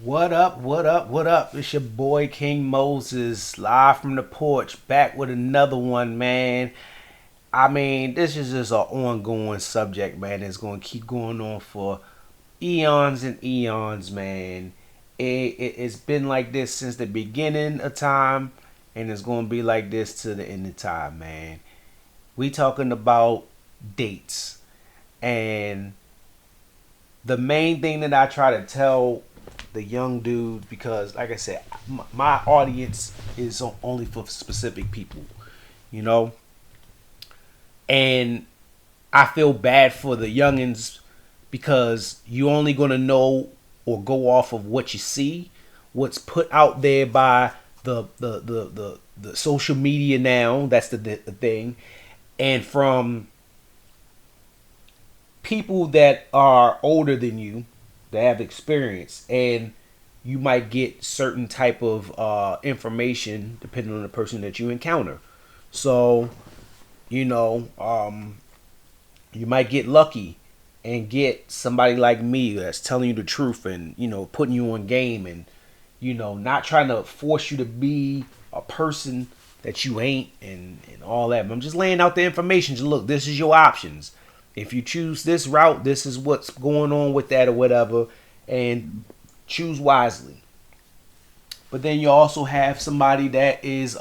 What up, what up, what up? It's your boy King Moses, live from the porch, back with another one, man. I mean, this is just an ongoing subject, man. It's going to keep going on for eons and eons, man. It's been like this since the beginning of time, and it's going to be like this to the end of time, man. We talking about dates. And the main thing that I try to tell the young dudes, because like I said, my audience is only for specific people, you know, and I feel bad for the youngins because you only gonna know or go off of what you see, what's put out there by the social media now. That's the thing, and from people that are older than you that have experience, and you might get certain type of information depending on the person that you encounter. So you know, you might get lucky and get somebody like me that's telling you the truth, and putting you on game, and not trying to force you to be a person that you ain't, and all that. But I'm just laying out the information. Just look, this is your options. If you choose this route, this is what's going on with that or whatever, and choose wisely. But then you also have somebody that is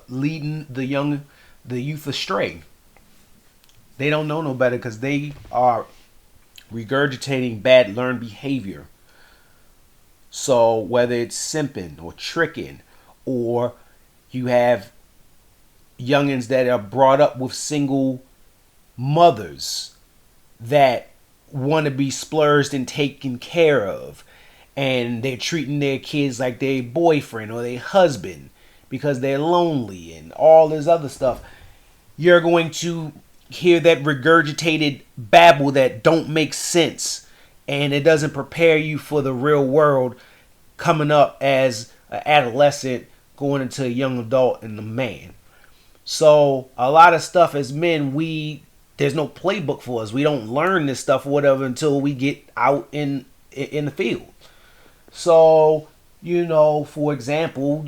leading the youth astray. They don't know no better because they are regurgitating bad learned behavior. So whether it's simping or tricking, or you have youngins that are brought up with single mothers that want to be splurged and taken care of, and they're treating their kids like their boyfriend or their husband because they're lonely and all this other stuff. You're going to hear that regurgitated babble that don't make sense, and it doesn't prepare you for the real world coming up as an adolescent, going into a young adult and a man. So a lot of stuff as men, there's no playbook for us. We don't learn this stuff or whatever until we get out in the field. So, for example,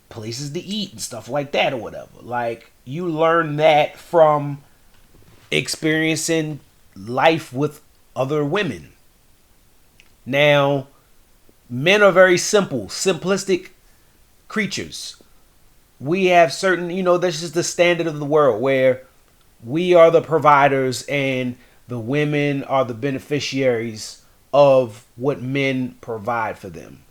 places to eat and stuff like that or whatever. Like, you learn that from experiencing life with other women. Now, men are very simplistic creatures. We have certain, this is the standard of the world where we are the providers and the women are the beneficiaries of what men provide for them.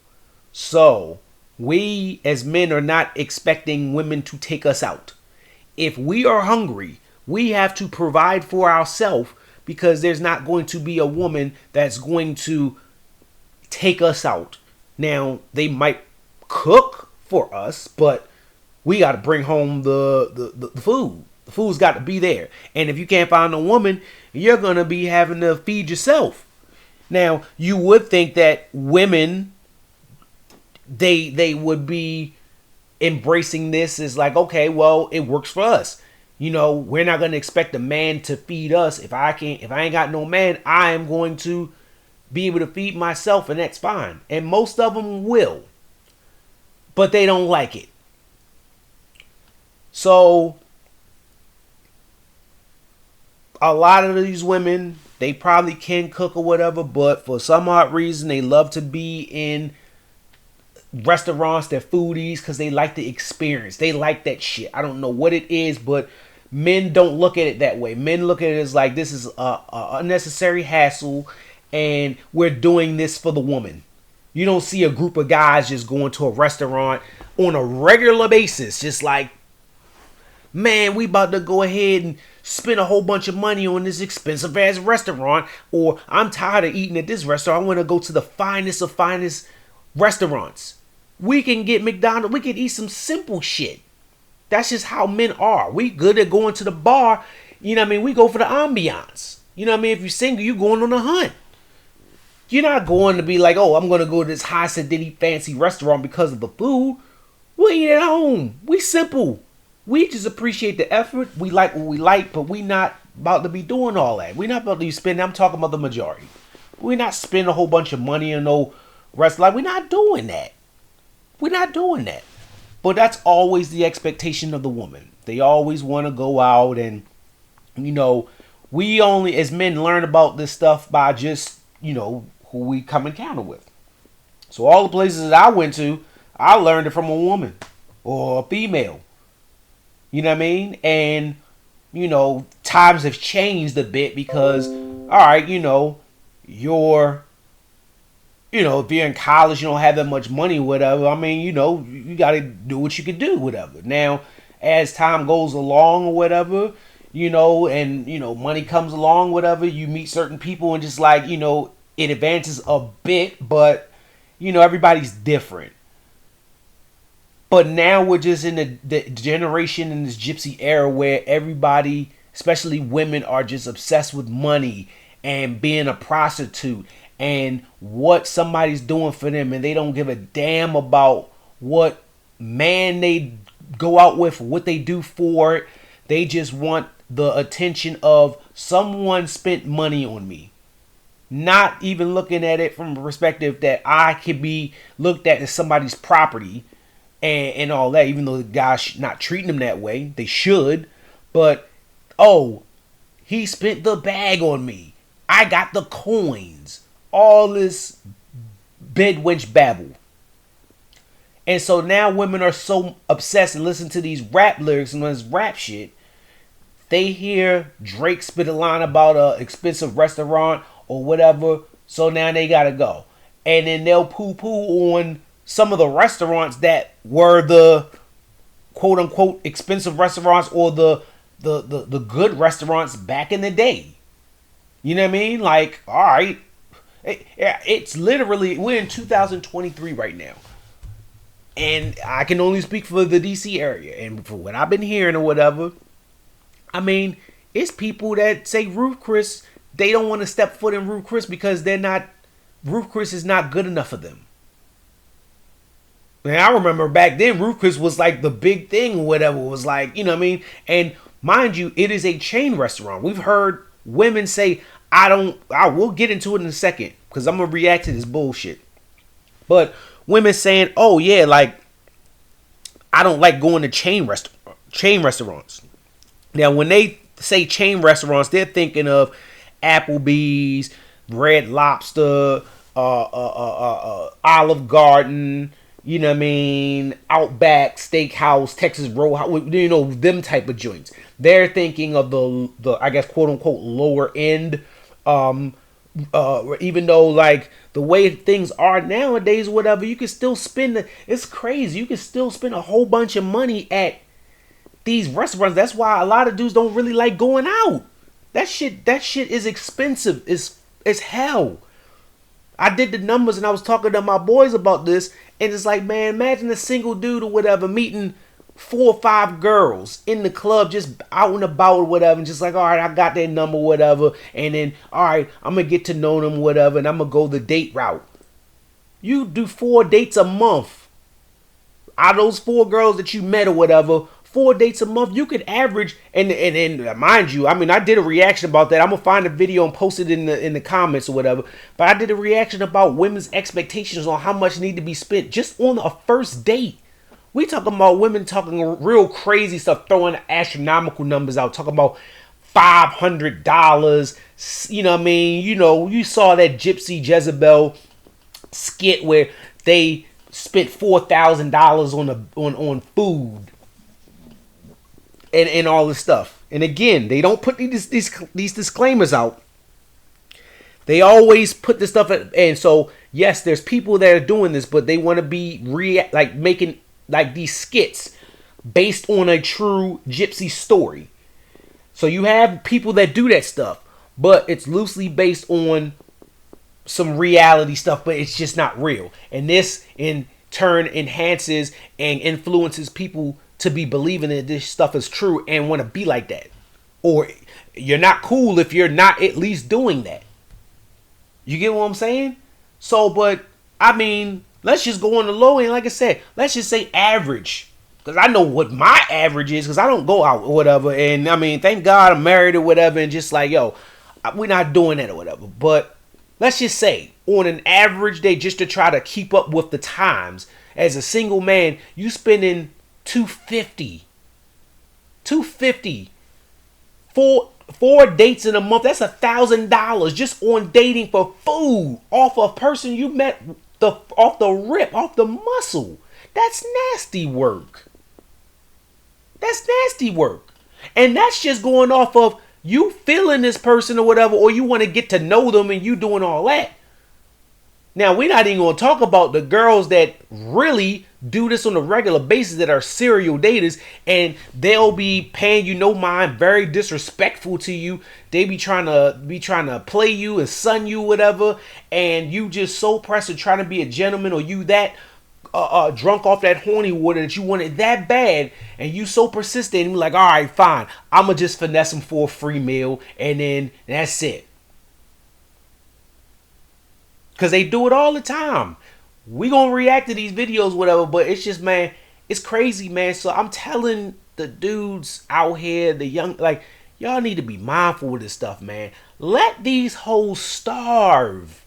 So we as men are not expecting women to take us out. If we are hungry, we have to provide for ourselves, because there's not going to be a woman that's going to take us out. Now, they might cook for us, but we got to bring home the food. The food's got to be there. And if you can't find a woman, you're going to be having to feed yourself. Now, you would think that women, they would be embracing this as like, okay, well, it works for us. We're not going to expect a man to feed us. If I ain't got no man, I am going to be able to feed myself, and that's fine. And most of them will. But they don't like it. So a lot of these women, they probably can cook or whatever, but for some odd reason, they love to be in restaurants, they're foodies, because they like the experience. They like that shit. I don't know what it is, but men don't look at it that way. Men look at it as like, this is a unnecessary hassle, and we're doing this for the woman. You don't see a group of guys just going to a restaurant on a regular basis, just like, man, we about to go ahead and spend a whole bunch of money on this expensive ass restaurant, or I'm tired of eating at this restaurant, I want to go to the finest of finest restaurants. We can get McDonald's, we can eat some simple shit. That's just how men are. We good at going to the bar, we go for the ambiance. If you're single, you going on a hunt. You're not going to be like, oh, I'm going to go to this high sedity fancy restaurant because of the food. We'll eat at home. We simple. We just appreciate the effort. We like what we like, but we not about to be doing all that. We're not about to be spending. I'm talking about the majority. We're not spending a whole bunch of money on no rest like we're not doing that. We're not doing that. But that's always the expectation of the woman. They always want to go out and, you know, we only as men learn about this stuff by just, you know, who we come encounter with. So all the places that I went to, I learned it from a woman or a female. You know what I mean? And, you know, times have changed a bit because, all right, you know, if you're in college, you don't have that much money, whatever. I mean, you know, you got to do what you can do, whatever. Now, as time goes along or whatever, you know, and, you know, money comes along, whatever, you meet certain people and just like, you know, it advances a bit, but, you know, everybody's different. But now we're just in the generation in this gypsy era where everybody, especially women, are just obsessed with money and being a prostitute and what somebody's doing for them, and they don't give a damn about what man they go out with, what they do for it. They just want the attention of someone spent money on me. Not even looking at it from a perspective that I could be looked at as somebody's property and all that, even though the guy's not treating them that way. They should. But, oh, he spent the bag on me. I got the coins. All this bedwench babble. And so now women are so obsessed and listen to these rap lyrics and this rap shit. They hear Drake spit a line about a expensive restaurant or whatever, so now they gotta go. And then they'll poo-poo on some of the restaurants that were the quote-unquote expensive restaurants or the good restaurants back in the day. You know what I mean? Like, all right. It's literally, we're in 2023 right now. And I can only speak for the DC area. And for what I've been hearing or whatever, I mean, it's people that say Ruth Chris, they don't want to step foot in Ruth Chris because Ruth Chris is not good enough for them. And I remember back then, Ruth Chris was like the big thing or whatever. It was like, you know what I mean? And mind you, it is a chain restaurant. We've heard women say, I will get into it in a second because I'm going to react to this bullshit. But women saying, oh yeah, like, I don't like going to chain restaurants. Now, when they say chain restaurants, they're thinking of Applebee's, Red Lobster, Olive Garden, you know what I mean, Outback Steakhouse, Texas Roadhouse, you know, them type of joints. They're thinking of the I guess, quote unquote, lower end. Even though, like, the way things are nowadays, whatever, you can still spend, it's crazy. You can still spend a whole bunch of money at these restaurants. That's why a lot of dudes don't really like going out. That shit is expensive as hell. I did the numbers and I was talking to my boys about this, and it's like, man, imagine a single dude or whatever meeting 4 or 5 girls in the club, just out and about or whatever, and just like, all right, I got their number, whatever, and then, all right, I'm gonna get to know them, whatever, and I'm gonna go the date route. You do 4 dates a month. Out of those 4 girls that you met or whatever, 4 dates a month, you could average, and mind you, I mean, I did a reaction about that. I'm gonna find a video and post it in the comments or whatever. But I did a reaction about women's expectations on how much need to be spent just on a first date. We talking about women talking real crazy stuff, throwing astronomical numbers out, talking about $500. You know what I mean? You know, you saw that Gypsy Jezebel skit where they spent $4,000 on food. And all this stuff. And again, they don't put these disclaimers out. They always put this stuff at, and so yes, there's people that are doing this, but they want to be making like these skits based on a true gypsy story. So you have people that do that stuff, but it's loosely based on some reality stuff, but it's just not real. And this in turn enhances and influences people to be believing that this stuff is true and want to be like that. Or you're not cool if you're not at least doing that. You get what I'm saying? So, but, I mean, let's just go on the low end. Like I said, let's just say average. Because I know what my average is, because I don't go out or whatever. And, I mean, thank God I'm married or whatever. And just like, yo, we're not doing that or whatever. But let's just say on an average day just to try to keep up with the times. As a single man, you spending 250, 250, four dates in a month. That's $1,000 just on dating for food off a person you met off the rip, off the muscle. That's nasty work. That's nasty work. And that's just going off of you feeling this person or whatever, or you want to get to know them and you doing all that. Now, we're not even going to talk about the girls that really do this on a regular basis, that are serial daters, and they'll be paying you no mind, very disrespectful to you. They be trying to play you and son you, whatever, and you just so pressed to trying to be a gentleman, or you that drunk off that horny water that you want it that bad, and you so persistent and be like, all right, fine, I'ma just finesse him for a free meal, and then that's it. Because they do it all the time. We gonna react to these videos, whatever, but it's just, man, it's crazy, man. So I'm telling the dudes out here, the young, like, y'all need to be mindful of this stuff, man. Let these hoes starve.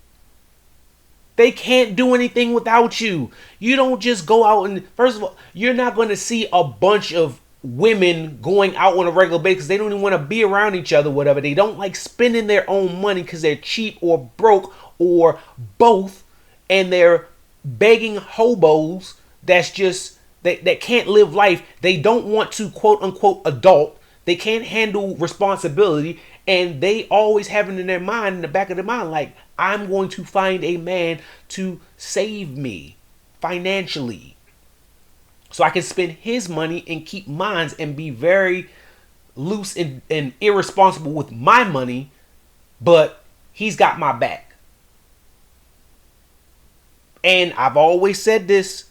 They can't do anything without you. You don't just go out and, first of all, you're not going to see a bunch of women going out on a regular basis. They don't even want to be around each other, whatever. They don't like spending their own money because they're cheap or broke or both. And they're begging hobos that's just, that can't live life. They don't want to, quote unquote, adult. They can't handle responsibility. And they always have it in their mind, in the back of their mind, like, I'm going to find a man to save me financially so I can spend his money and keep mine and be very loose and irresponsible with my money, but he's got my back. And I've always said this,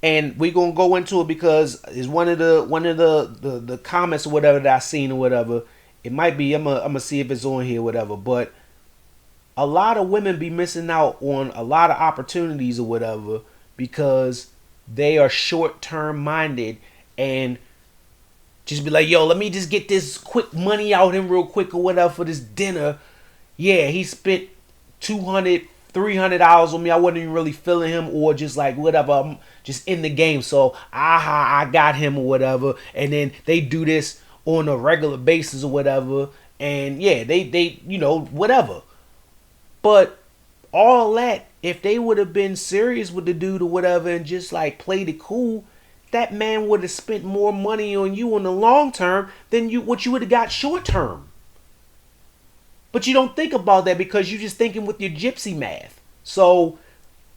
and we're gonna go into it because it's one of the comments or whatever that I seen or whatever. It might be, I'm gonna see if it's on here or whatever, but a lot of women be missing out on a lot of opportunities or whatever because they are short-term minded and just be like, yo, let me just get this quick money out him real quick or whatever for this dinner. Yeah, he spent $200, $300 on me. I wasn't even really feeling him, or just like whatever, I'm just in the game. So I got him or whatever. And then they do this on a regular basis or whatever. And yeah, they whatever. But all that, if they would have been serious with the dude or whatever and just like played it cool, that man would have spent more money on you in the long term than what you would have got short term. But you don't think about that because you're just thinking with your gypsy math. So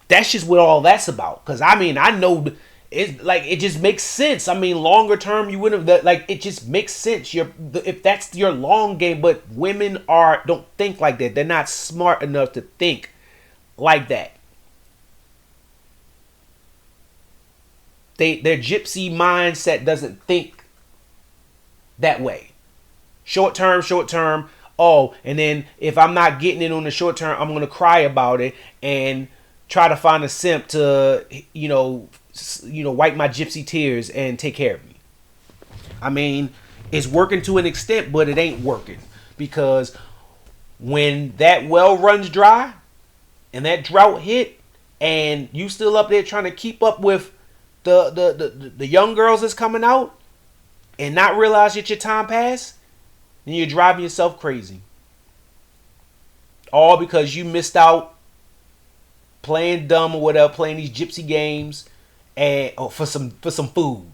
that's just what all that's about. Because I mean, I know it's like, it just makes sense. I mean, longer term, you wouldn't have, like, it just makes sense. If that's your long game, but women don't think like that. They're not smart enough to think like that. Their gypsy mindset doesn't think that way. Short term. Oh, and then if I'm not getting it on the short term, I'm gonna cry about it and try to find a simp to, wipe my gypsy tears and take care of me. I mean, it's working to an extent, but it ain't working, because when that well runs dry and that drought hit, and you still up there trying to keep up with the young girls that's coming out and not realize that your time passed, then you're driving yourself crazy. All because you missed out playing dumb or whatever, playing these gypsy games and for some food.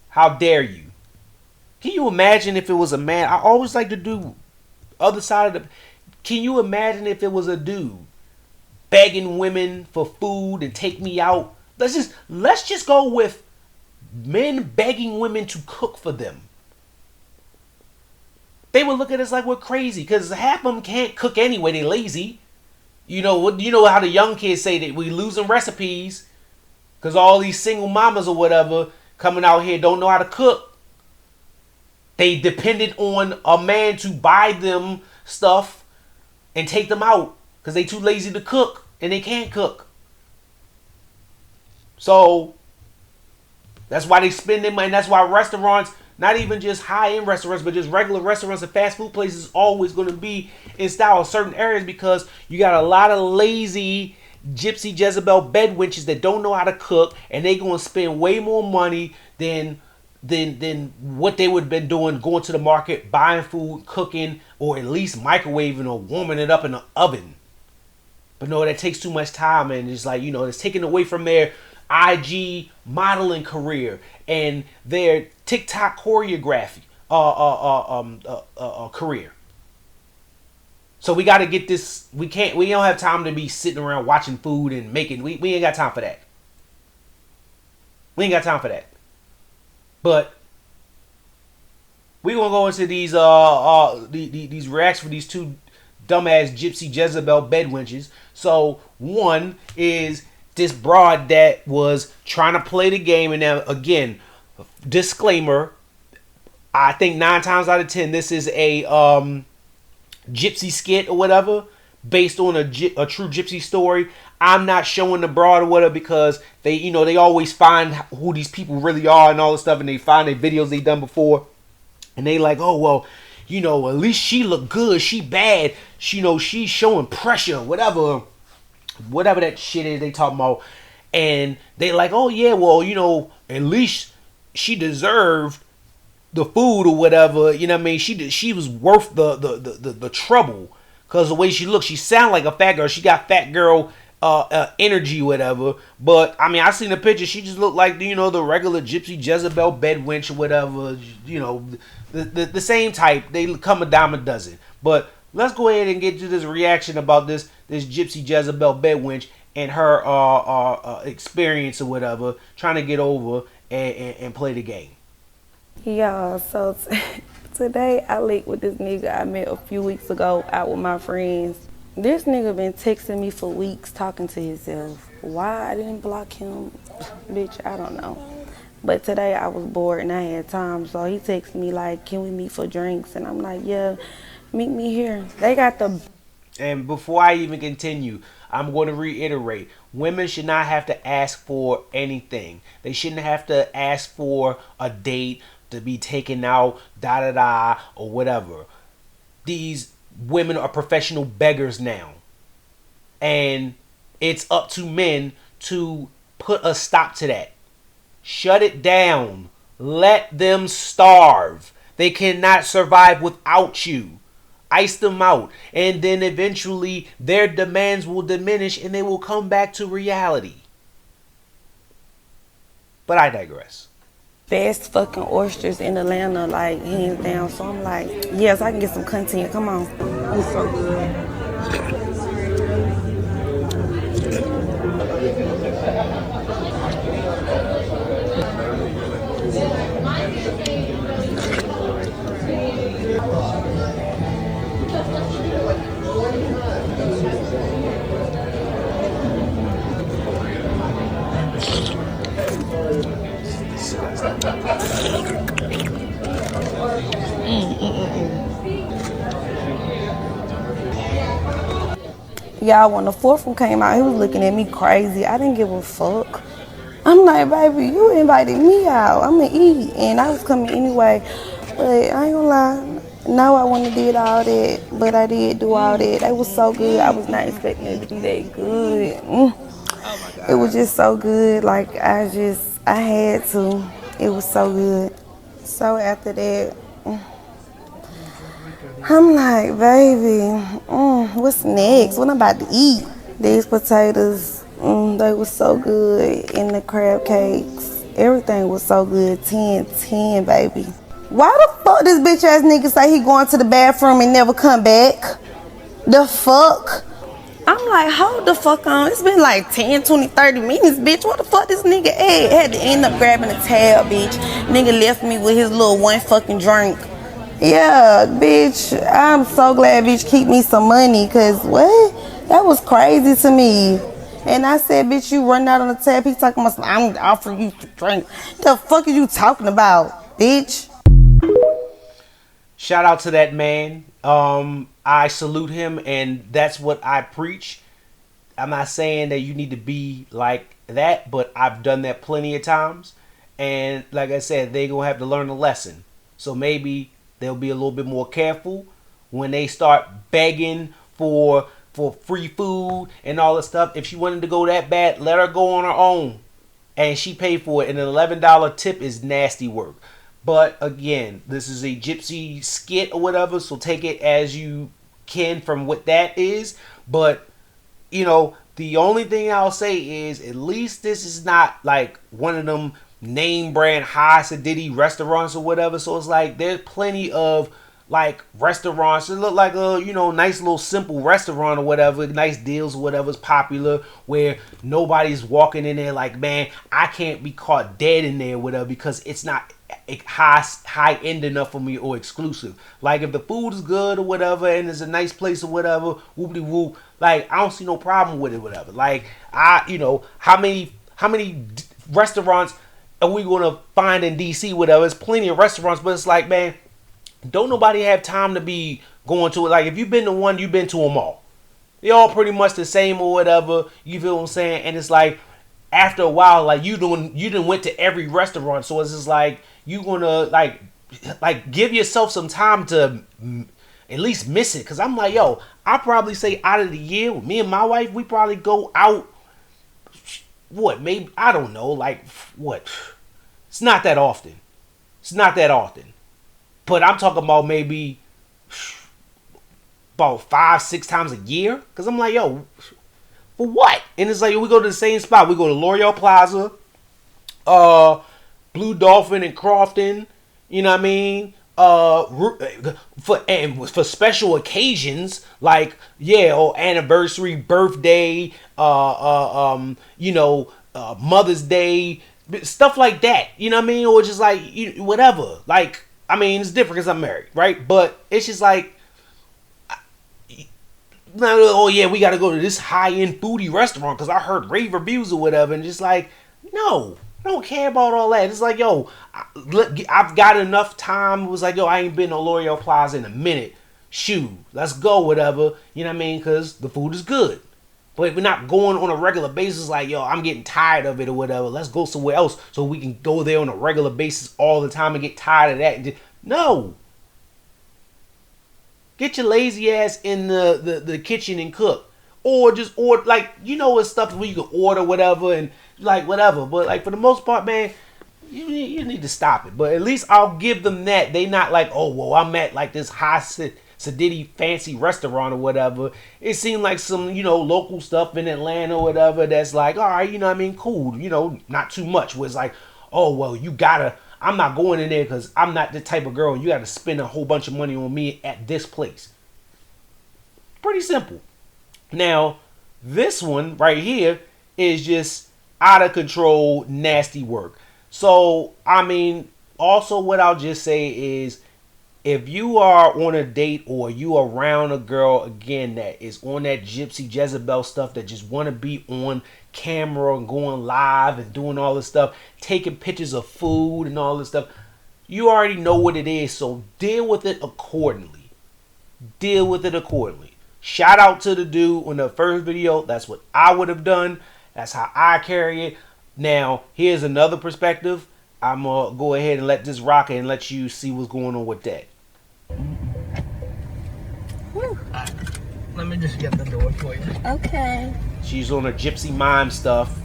How dare you? Can you imagine if it was a man? I always like to do other side of the. Can you imagine if it was a dude begging women for food and take me out? Let's just go with men begging women to cook for them. They would look at us like we're crazy because half of them can't cook anyway. They lazy. You know how the young kids say that we losing recipes because all these single mamas or whatever coming out here don't know how to cook. They depended on a man to buy them stuff and take them out because they too lazy to cook and they can't cook. So that's why they spend their money. That's why restaurants Not even just high-end restaurants, but just regular restaurants and fast food places is always going to be in style in certain areas because you got a lot of lazy gypsy Jezebel bed wenches that don't know how to cook, and they going to spend way more money than what they would have been doing, going to the market, buying food, cooking, or at least microwaving or warming it up in the oven. But no, that takes too much time, and it's like, it's taken away from their IG modeling career and their TikTok choreography career. So we got to get this. We don't have time to be sitting around watching food and making. We ain't got time for that. We ain't got time for that. But we gonna go into these reacts for these two dumbass gypsy Jezebel bedwenches. So one is this broad that was trying to play the game, and now again, disclaimer. I think 9 times out of 10, this is a gypsy skit or whatever, based on a true gypsy story. I'm not showing the broad or whatever because they always find who these people really are and all this stuff, and they find their videos they done before, and they like, oh well, at least she look good, she bad, she's showing pressure, whatever that shit is they talking about, and they like, oh yeah, well, at least she deserved the food or whatever, you know what I mean? She was worth the trouble because the way she looked, she sound like a fat girl. She got fat girl energy, whatever. But I mean, I seen the picture. She just looked like the regular gypsy Jezebel bed wench or whatever. The same type. They come a dime a dozen. But let's go ahead and get to this reaction about this gypsy Jezebel bed wench and her experience or whatever, trying to get over and play the game. Yeah, so today I linked with this nigga I met a few weeks ago out with my friends. This nigga been texting me for weeks talking to himself. Why I didn't block him, bitch, I don't know. But today I was bored and I had time, so he texted me like, can we meet for drinks? And I'm like, yeah, meet me here. They got the... And before I even continue, I'm going to reiterate, women should not have to ask for anything. They shouldn't have to ask for a date, to be taken out, or whatever. These women are professional beggars now. And it's up to men to put a stop to that. Shut it down. Let them starve. They cannot survive without you. Ice them out. And then eventually their demands will diminish and they will come back to reality. But I digress. Best fucking oysters in Atlanta, like, hands down. So I'm like, yes, I can get some content. Come on. It's so good. Y'all, when the fourth one came out, he was looking at me crazy. I didn't give a fuck. I'm like, baby, you invited me out. I'm gonna eat. And I was coming anyway. But I ain't gonna lie. No, I wouldn't have did all that. But I did do all that. It was so good. I was not expecting it to be that good. It was just so good. Like, I had to. It was so good. So after that, I'm like, baby, what's next? What I'm about to eat? These potatoes, they were so good. And the crab cakes, everything was so good. 10, baby. Why the fuck this bitch ass nigga say he going to the bathroom and never come back? The fuck? I'm like, hold the fuck on. It's been like 10, 20, 30 minutes, bitch. What the fuck this nigga at? Had to end up grabbing a tab, bitch. Nigga left me with his little one fucking drink. Yeah, bitch, I'm so glad bitch keep me some money, cause what? That was crazy to me. And I said, bitch, you running out on the tab. He talking about, I'm offering you to drink. The fuck are you talking about, bitch? Shout out to that man. I salute him, and that's what I preach. I'm not saying that you need to be like that, but I've done that plenty of times. And like I said, they gonna have to learn a lesson. So maybe they'll be a little bit more careful when they start begging for free food and all this stuff. If she wanted to go that bad, let her go on her own, and she paid for it. And an $11 tip is nasty work. But again, this is a gypsy skit or whatever, so take it as you can from what that is. But the only thing I'll say is at least this is not like one of them name brand high acidity restaurants or whatever. So it's like there's plenty of like restaurants that look like a nice little simple restaurant or whatever, nice deals or whatever's popular, where nobody's walking in there like, man, I can't be caught dead in there or whatever, because it's not high end enough for me or exclusive. Like if the food is good or whatever and it's a nice place or whatever, whoopty whoop, like I don't see no problem with it, whatever. Like how many restaurants are we gonna find in DC, whatever? There's plenty of restaurants, but it's like, man, don't nobody have time to be going to it. Like if you've been to one, you've been to them all. They all pretty much the same or whatever. You feel what I'm saying? And it's like after a while, like you done went to every restaurant, so it's just like you gonna like give yourself some time to at least miss it. Cause I'm like, yo, I probably say out of the year with me and my wife, we probably go out. What, maybe, I don't know, like what? It's not that often. It's not that often. But I'm talking about maybe about 5-6 times a year. Because I'm like, yo, for what? And it's like, we go to the same spot. We go to L'Oreal Plaza, Blue Dolphin in Crofton. You know what I mean? For special occasions like or anniversary, birthday, Mother's Day, stuff like that. You know what I mean? Or just like whatever. Like, I mean, it's different because I'm married, right? But it's just like, oh yeah, we got to go to this high-end foodie restaurant because I heard rave reviews or whatever, and just like, no, I don't care about all that. It's like, yo, I've got enough time. It was like, yo, I ain't been to L'Oreal Plaza in a minute. Shoot, let's go, whatever. You know what I mean? Because the food is good. But if we're not going on a regular basis, like, yo, I'm getting tired of it or whatever, let's go somewhere else so we can go there on a regular basis all the time and get tired of that. No. Get your lazy ass in the kitchen and cook. Or just order, like, it's stuff where you can order whatever and, like, whatever. But, like, for the most part, man, you need to stop it. But at least I'll give them that. They not like, oh, well, I'm at, like, this high sedity fancy restaurant or whatever. It seemed like some, local stuff in Atlanta or whatever that's like, all right, what I mean, cool, not too much. Where it's like, oh, well, I'm not going in there because I'm not the type of girl you gotta spend a whole bunch of money on me at this place. Pretty simple. Now, this one right here is just out of control, nasty work. So, I mean, also what I'll just say is, if you are on a date or you are around a girl, again, that is on that gypsy Jezebel stuff, that just want to be on camera and going live and doing all this stuff, taking pictures of food and all this stuff, you already know what it is, so deal with it accordingly. Deal with it accordingly. Shout out to the dude on the first video. That's what I would have done. That's how I carry it. Now, here's another perspective. I'm going to go ahead and let this rock and let you see what's going on with that. Whew. Let me just get the door for you. Okay. She's on her gypsy mime stuff.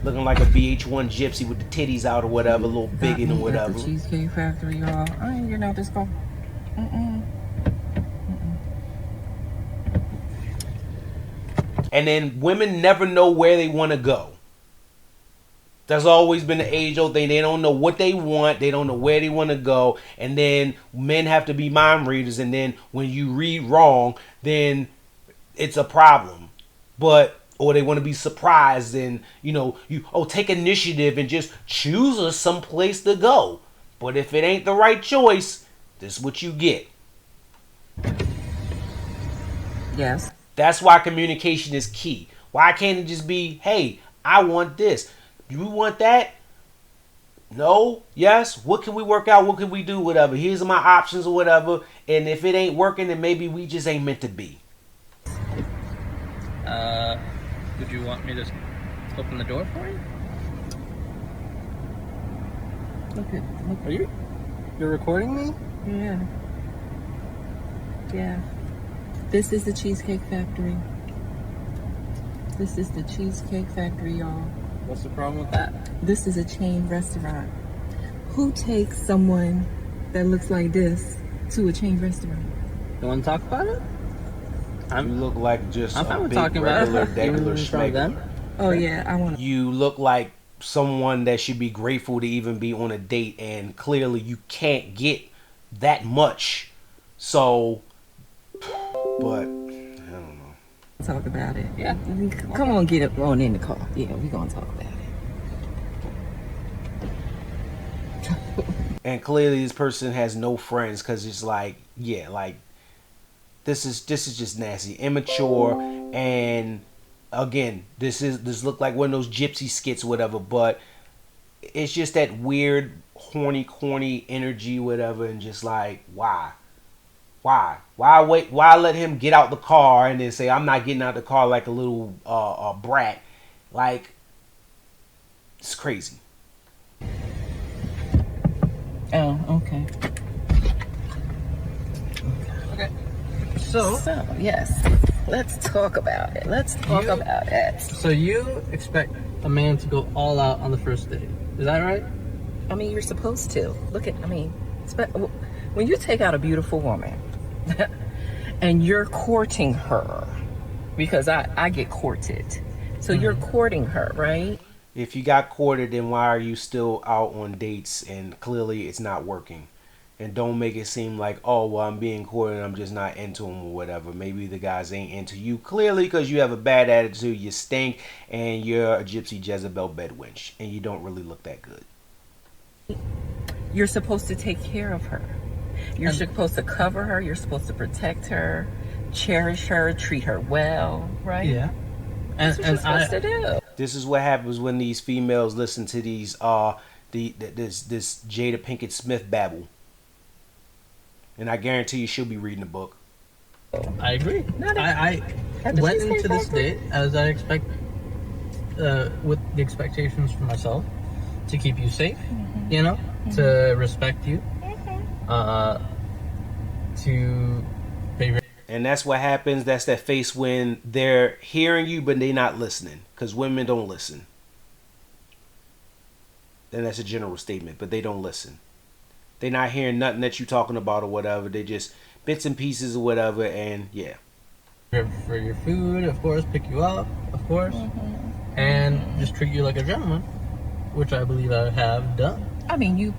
Looking like a VH1 gypsy with the titties out or whatever, a little biggin' or whatever. The Cheesecake Factory, y'all. I ain't getting out this car. And then women never know where they want to go. That's always been the age-old thing. They don't know what they want. They don't know where they want to go. And then men have to be mind readers. And then when you read wrong, then it's a problem. Or they want to be surprised and, take initiative and just choose us some place to go. But if it ain't the right choice, this is what you get. Yes. That's why communication is key. Why can't it just be, hey, I want this. You want that? No? Yes? What can we work out? What can we do? Whatever. Here's my options or whatever. And if it ain't working, then maybe we just ain't meant to be. Would you want me to open the door for you? Look, You're recording me? Yeah. Yeah. This is the Cheesecake Factory. This is the Cheesecake Factory, y'all. What's the problem with that? This is a chain restaurant. Who takes someone that looks like this to a chain restaurant? You want to talk about it? You look like just I'm a fine with big, talking about regular, it. degular Even from them. schmegler. Oh, yeah, I want to. You look like someone that should be grateful to even be on a date, and clearly you can't get that much. So, but I don't know. Talk about it. Yeah. Come on, get up on in the car. Yeah, we're going to talk about it. And clearly this person has no friends, because it's like, yeah, like this is just nasty, immature, and again, this look like one of those gypsy skits or whatever, but it's just that weird horny corny energy whatever, and just like why wait, why let him get out the car and then say I'm not getting out the car like a little brat. Like, it's crazy. Oh, okay. Okay. So, yes. Let's talk about it. Let's talk about it. so you expect a man to go all out on the first date. Is that right? I mean, you're supposed to. When you take out a beautiful woman and you're courting her, because I get courted. So you're courting her, right? If you got courted, then why are you still out on dates and clearly it's not working? And don't make it seem like, oh, well, I'm being courted and I'm just not into him or whatever. Maybe the guys ain't into you clearly because you have a bad attitude, you stink, and you're a gypsy Jezebel bedwench, and you don't really look that good. You're supposed to take care of her. You're supposed to cover her. You're supposed to protect her, cherish her, treat her well, right? Yeah. That's what you're supposed to do. This is what happens when these females listen to these this Jada Pinkett Smith babble. And I guarantee you she'll be reading a book. I agree. I went into this date as I expect, with the expectations for myself, to keep you safe, you know, to respect you, to pay. And that's what happens. That's that face when they're hearing you, but they're not listening. Because women don't listen. And that's a general statement, but they don't listen. They're not hearing nothing that you're talking about or whatever. They just bits and pieces or whatever, and yeah. For your food, of course, pick you up, of course, and just treat you like a gentleman, which I believe I have done. I mean, you've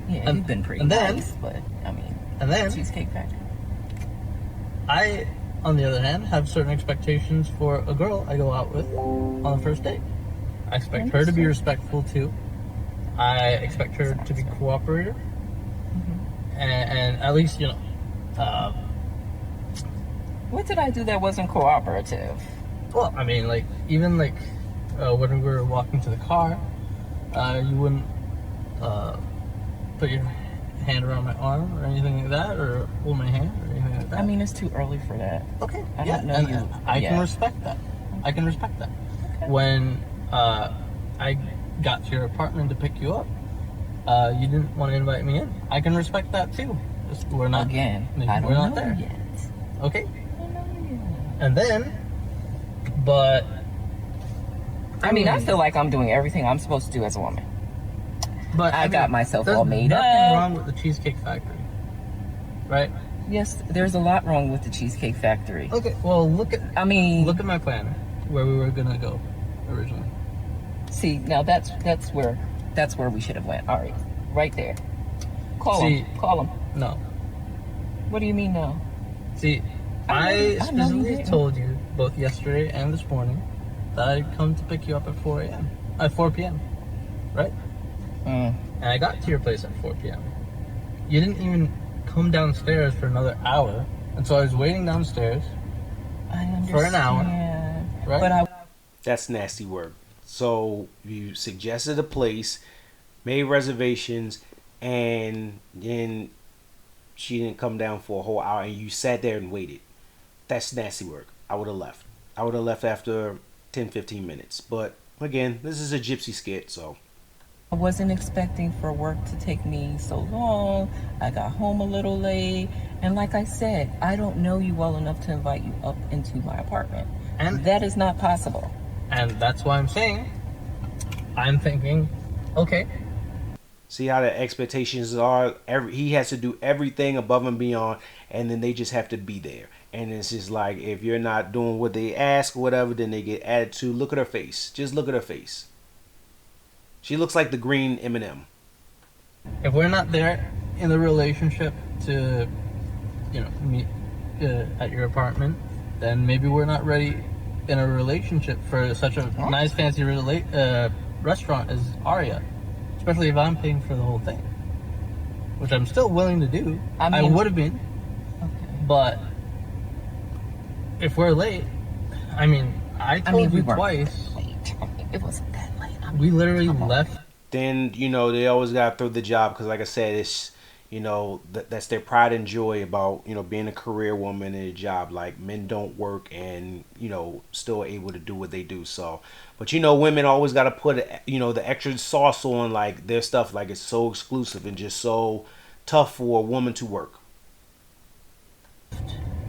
been pretty nice, but I mean, and then Cheesecake Factory. I, on the other hand, have certain expectations for a girl I go out with on the first date. I expect her to be respectful too. I expect her to be cooperative. And at least, you know. What did I do that wasn't cooperative? Well, I mean, like, even like when we were walking to the car, you wouldn't put your hand around my arm or anything like that, or hold my hand or anything like that. I mean, it's too early for that. Okay. I don't know you. I can respect that. I can respect that. Okay. When I got to your apartment to pick you up, you didn't want to invite me in. I can respect that too. We're not I don't know there yet. Okay. And then, but I mean, I feel like I'm doing everything I'm supposed to do as a woman. But I got myself all made up. There's nothing wrong with the Cheesecake Factory, right? Yes, there's a lot wrong with the Cheesecake Factory. Okay, well, look at my plan where we were gonna go originally. See, now that's where we should have went. All right there. Call him. No. What do you mean no? See, I specifically told you both yesterday and this morning that I'd come to pick you up at 4 p.m. Right? And I got to your place at 4 p.m. You didn't even come downstairs for another hour, and so I was waiting downstairs for an hour. Right? But that's nasty work. So you suggested a place, made reservations, and then she didn't come down for a whole hour, and you sat there and waited. That's nasty work. I would have left. I would have left after 10, 15 minutes. But again, this is a gypsy skit, so. I wasn't expecting for work to take me so long. I got home a little late. And like I said, I don't know you well enough to invite you up into my apartment. And That is not possible. that's why I'm thinking, okay, See how the expectations are. He has to do everything above and beyond, and then they just have to be there. And it's just like if you're not doing what they ask or whatever, then they get added to. Look at her face. Just look at her face. She looks like the green M&M. if we're not there in the relationship to, meet at your apartment, then maybe we're not ready in a relationship for such a nice, fancy restaurant as Aria. Especially if I'm paying for the whole thing, which I'm still willing to do. I would have been, but if we're late, I told you twice. Late. It wasn't that late. We literally left. Then they always gotta throw the job because, like I said, it's that's their pride and joy about being a career woman in a job. Like men don't work and still able to do what they do. So, but women always gotta put the extra sauce on like their stuff. Like it's so exclusive and just so tough for a woman to work.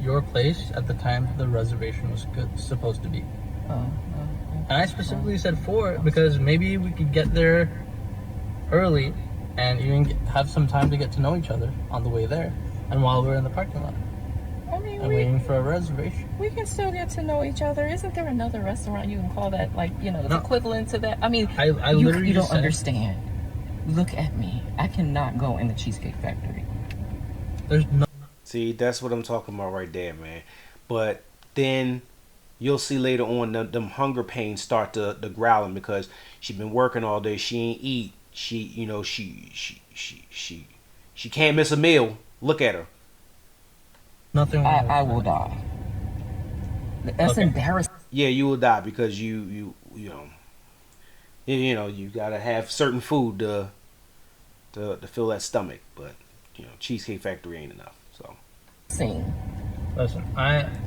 Your place at the time the reservation was supposed to be. And I specifically said 4 because maybe we could get there early and even have some time to get to know each other on the way there and while we're in the parking lot. And waiting for a reservation. We can still get to know each other. Isn't there another restaurant you can call that, the equivalent to that? I literally you don't understand. Look at me. I cannot go in the Cheesecake Factory. There's no. See, that's what I'm talking about right there, man. But then you'll see later on them hunger pains start to growling because she been working all day. She ain't eat. She can't miss a meal. Look at her. Nothing. I will die. That's embarrassing. Yeah, you will die because you gotta have certain food to fill that stomach. But Cheesecake Factory ain't enough. So. Listen, as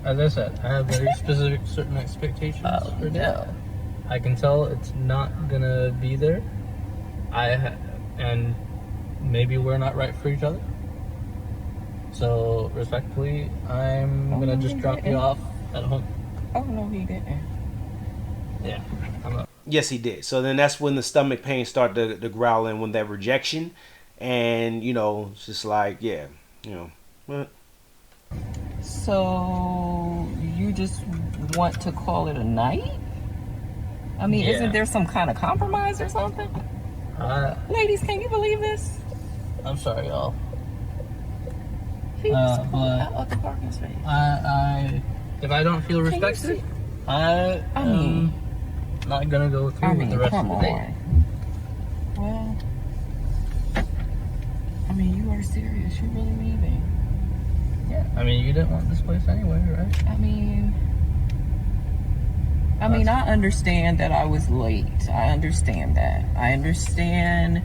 I said, I have very specific certain expectations for dinner. I can tell it's not gonna be there. And maybe we're not right for each other. So respectfully, I'm gonna just drop you off at home. Oh no, he didn't. Yeah, Yes, he did. So then that's when the stomach pain start to growl in, when that rejection, and it's just like What? So you just want to call it a night? Isn't there some kind of compromise or something? Ladies, can you believe this? I'm sorry, y'all. He just pulled out of the parking space. If I don't feel respected, I'm not gonna go through with the rest of the day. Well, you are serious. You're really leaving. Yeah, you didn't want this place anyway, right? I understand that I was late. I understand that. I understand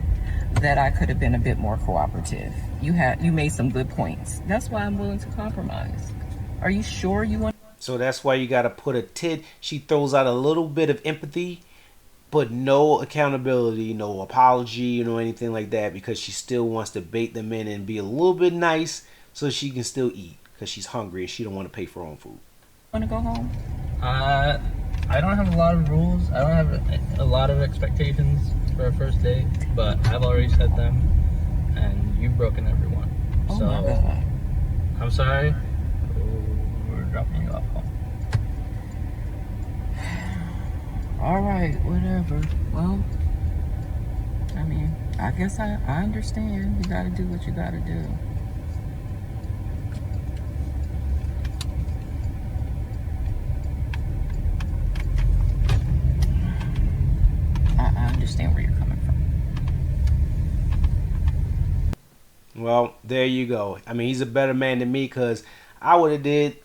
that I could have been a bit more cooperative. You made some good points. That's why I'm willing to compromise. Are you sure you want? So that's why you got to put a tid. She throws out a little bit of empathy, but no accountability, no apology, anything like that, because she still wants to bait them in and be a little bit nice so she can still eat because she's hungry and she don't want to pay for her own food. Want to go home? I don't have a lot of rules. I don't have a lot of expectations for a first date, but I've already set them, and you've broken every one. Oh so, my God. I'm sorry. We're dropping you off home. All right, whatever. Well, I guess I understand. You got to do what you got to do. I understand where you're coming from. Well, there you go. He's a better man than me because I would have did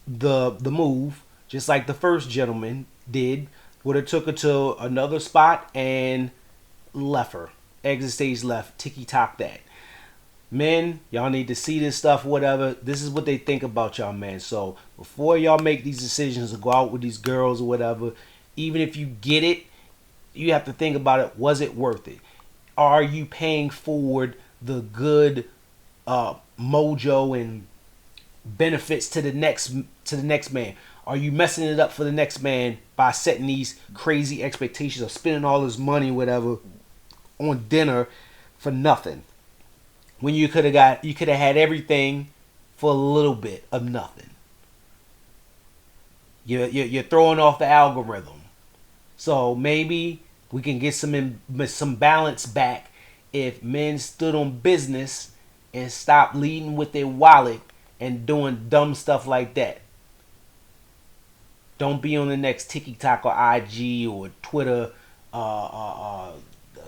the move just like the first gentleman did. Would have took her to another spot and left her. Exit stage left. Ticky-tock that. Men, y'all need to see this stuff, whatever. This is what they think about y'all, man. So before y'all make these decisions to go out with these girls or whatever, even if you get it, you have to think about it. Was it worth it? Are you paying forward the good mojo and benefits to the next man? Are you messing it up for the next man by setting these crazy expectations of spending all this money, whatever, on dinner for nothing? When you could have had everything for a little bit of nothing. You're throwing off the algorithm. So maybe we can get some balance back if men stood on business and stopped leading with their wallet and doing dumb stuff like that. Don't be on the next TikTok or IG or Twitter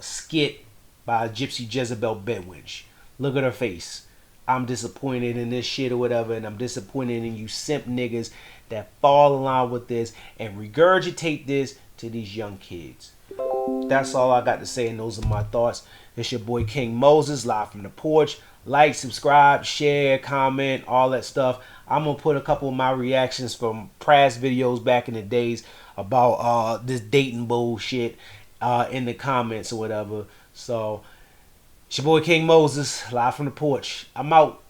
skit by Gypsy Jezebel Bedwinch. Look at her face. I'm disappointed in this shit or whatever, and I'm disappointed in you simp niggas that fall in line with this and regurgitate this to these young kids. That's all I got to say, and those are my thoughts. It's your boy King Moses, live from the porch. Like, subscribe, share, comment, all that stuff. I'm going to put a couple of my reactions from past videos back in the days about this dating bullshit in the comments or whatever. So, it's your boy King Moses, live from the porch. I'm out.